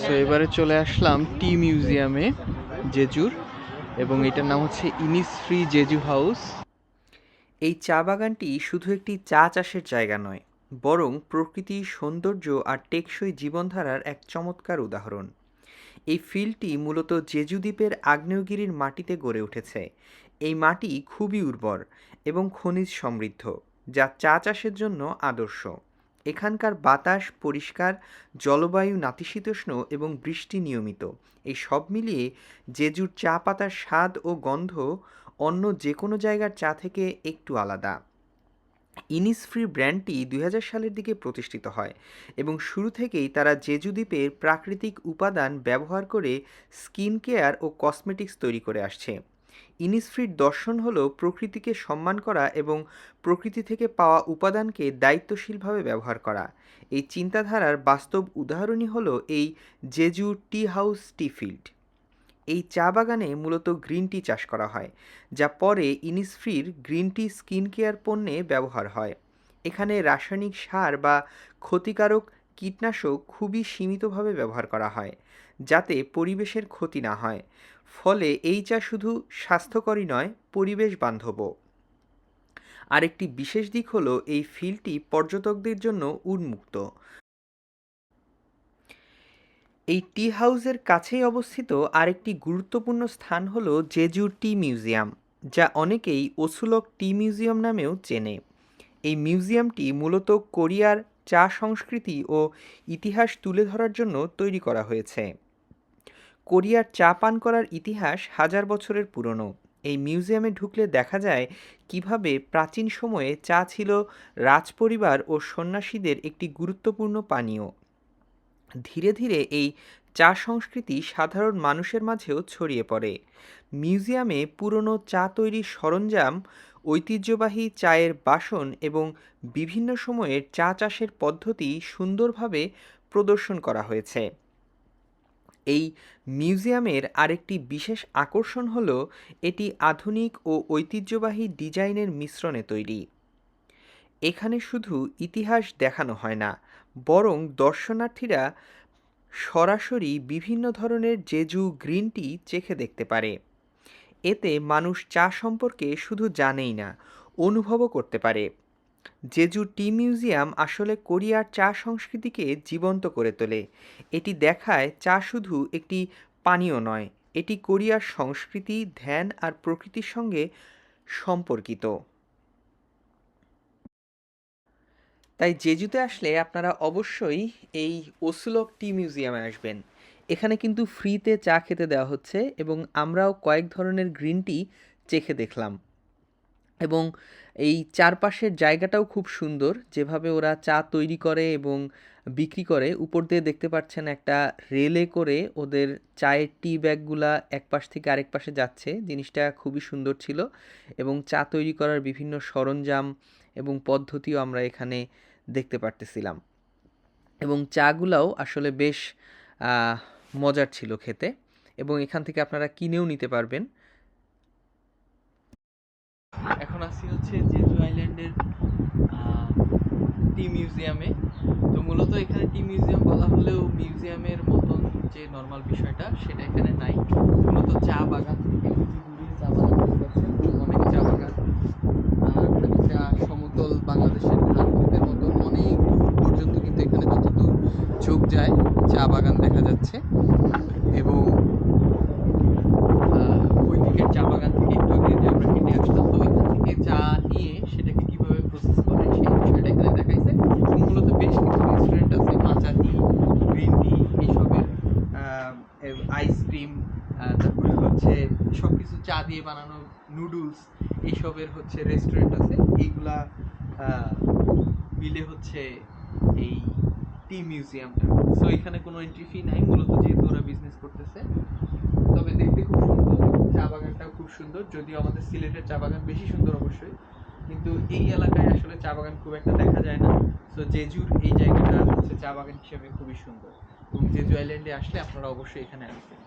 So এবারে চলে আসলাম টি মিউজিয়ামে জেজুর, এবং এটার নাম হচ্ছে ইনিসফ্রি জেজু হাউস। এই চা বাগানটি শুধু একটি চা চাষের জায়গা নয়, বরং প্রকৃতির সৌন্দর্য আর টেকসই জীবনধারার এক চমৎকার উদাহরণ। এই ফিল্ডটি মূলত জেজু দ্বীপের আগ্নেয়গিরির মাটিতে গড়ে উঠেছে। এই মাটি খুবই উর্বর এবং খনিজ সমৃদ্ধ, যা চা চাষের জন্য আদর্শ। এখানকার বাতাস পরিষ্কার, জলবায়ু নাতিশীতোষ্ণ এবং বৃষ্টি নিয়মিত। এই সব মিলিয়ে জেজুর চা পাতার স্বাদ ও গন্ধ অন্য যে কোনো জায়গার চা থেকে একটু আলাদা। ইনিসফ্রি ব্র্যান্ডটি ২০০০ সালের দিকে প্রতিষ্ঠিত হয় এবং শুরু থেকেই তারা জেজু দ্বীপের প্রাকৃতিক উপাদান ব্যবহার করে স্কিন কেয়ার ও কসমেটিক্স তৈরি করে আসছে। ইনিসফ্রির দর্শন হলো প্রকৃতিকে সম্মান করা এবং প্রকৃতি থেকে পাওয়া উপাদানকে দায়িত্বশীলভাবে ব্যবহার করা। এই চিন্তাধারার বাস্তব উদাহরণই হলো এই জেজু টি হাউস টি ফিল্ড। এই চা বাগানে মূলত গ্রিন টি চাষ করা হয়, যা পরে ইনিসফ্রির গ্রিন টি স্কিন কেয়ার পণ্যে ব্যবহার হয়। এখানে রাসায়নিক সার বা ক্ষতিকারক কীটনাশক খুবই সীমিতভাবে ব্যবহার করা হয়, যাতে পরিবেশের ক্ষতি না হয়। ফলে এই চা শুধু স্বাস্থ্যকরই নয়, পরিবেশ বান্ধবও। আরেকটি বিশেষ দিক হলো এই ফিল্ডটি পর্যটকদের জন্য উন্মুক্ত। এই টি হাউসের কাছেই অবস্থিত আরেকটি গুরুত্বপূর্ণ স্থান হল জেজু টি মিউজিয়াম, যা অনেকেই ওসুলক টি মিউজিয়াম নামেও চেনে। এই মিউজিয়ামটি মূলত কোরিয়ার চা সংস্কৃতি ও ইতিহাস তুলে ধরার জন্য তৈরি করা হয়েছে। কোরিয়ার চা পান করার ইতিহাস হাজার বছরের পুরনো। এই মিউজিয়ামে ঢুকলে দেখা যায় কিভাবে প্রাচীন সময়ে চা ছিল রাজপরিবার ও সন্ন্যাসীদের একটি গুরুত্বপূর্ণ পানীয়। ধীরে ধীরে এই চা সংস্কৃতি সাধারণ মানুষের মাঝেও ছড়িয়ে পড়ে। মিউজিয়ামে পুরনো চা তৈরির সরঞ্জাম, ঐতিহ্যবাহী চায়ের বাসন এবং বিভিন্ন সময়ের চা চাষের পদ্ধতি সুন্দরভাবে প্রদর্শন করা হয়েছে। এই মিউজিয়ামের আরেকটি বিশেষ আকর্ষণ হল এটি আধুনিক ও ঐতিহ্যবাহী ডিজাইনের মিশ্রণে তৈরি। এখানে শুধু ইতিহাস দেখানো হয় না, বরং দর্শনার্থীরা সরাসরি বিভিন্ন ধরনের জেজু গ্রিন টি চেখে দেখতে পারে। এতে মানুষ চা সম্পর্কে শুধু জানেই না, অনুভবও করতে পারে। জেজু টি মিউজিয়াম আসলে কোরিয়ার চা সংস্কৃতিকে জীবন্ত করে তোলে। এটি দেখায় চা শুধু একটি পানীয় নয়, এটি কোরিয়ার সংস্কৃতি, ধ্যান আর প্রকৃতির সঙ্গে সম্পর্কিত। তাই জেজুতে আসলে আপনারা অবশ্যই এই ওসুলক টি মিউজিয়ামে আসবেন। এখানে কিন্তু ফ্রিতে চা খেতে দেওয়া হচ্ছে এবং আমরাও কয়েক ধরনের গ্রিন টি চেখে দেখলাম। এবং এই চারপাশের জায়গাটাও খুব সুন্দর, যেভাবে ওরা চা তৈরি করে এবং বিক্রি করে। উপর দিয়ে দেখতে পাচ্ছেন একটা রেলে করে ওদের চায়ের টি ব্যাগগুলা এক পাশ থেকে আরেক পাশে যাচ্ছে। জিনিসটা খুবই সুন্দর ছিল এবং চা তৈরি করার বিভিন্ন সরঞ্জাম এবং পদ্ধতিও আমরা এখানে দেখতে পারতেছিলাম। এবং চাগুলাও আসলে বেশ মজার ছিল খেতে, এবং এখান থেকে আপনারা কিনেও নিতে পারবেন। এখন আসি হচ্ছে জেজু আইল্যান্ডের টি মিউজিয়ামে। তো মূলত এখানে টি মিউজিয়াম বলা হলেও মিউজিয়ামের মতন যে নর্মাল বিষয়টা সেটা এখানে নাই। মূলত চা বাগান, চা বাগান অনেক চা বাগান, খানিকটা সমতল বাংলাদেশের ধানক্ষেতের মতন অনেক দূর পর্যন্ত কিন্তু এখানে যতদূর চোখ যায় চা বাগান দেখা যাচ্ছে। এবং ওই দিকের চা বাগান থেকে একটু আগে যে আমরা হেঁটে আসলাম, তো ওইখান থেকে চা নিয়ে সেটাকে কিভাবে প্রসেস করে সেই বিষয়টা এখানে দেখাইছে। এবং মূলত বেশ কিছু রেস্টুরেন্ট আছে মাচা টি, গ্রিন টি এইসবের, আইসক্রিম, তারপরে হচ্ছে সব কিছু চা দিয়ে বানানো নুডলস, এইসবের হচ্ছে রেস্টুরেন্ট আছে। এইগুলা মিলে হচ্ছে এই টি মিউজিয়ামটা। সো এখানে কোনো এন্ট্রি ফি নাই, মূলত যেহেতু ওরা বিজনেস করতেছে। তবে দেখতে খুব সুন্দর, চা বাগানটাও খুব সুন্দর, যদিও আমাদের সিলেটের চা বাগান বেশি সুন্দর অবশ্যই, কিন্তু এই এলাকায় আসলে চা বাগান খুব একটা দেখা যায় না। সো জেজুর এই জায়গাটা হচ্ছে চা বাগান হিসেবে খুবই সুন্দর, এবং জেজু আইল্যান্ডে আসলে আপনারা অবশ্যই এখানে আসবেন।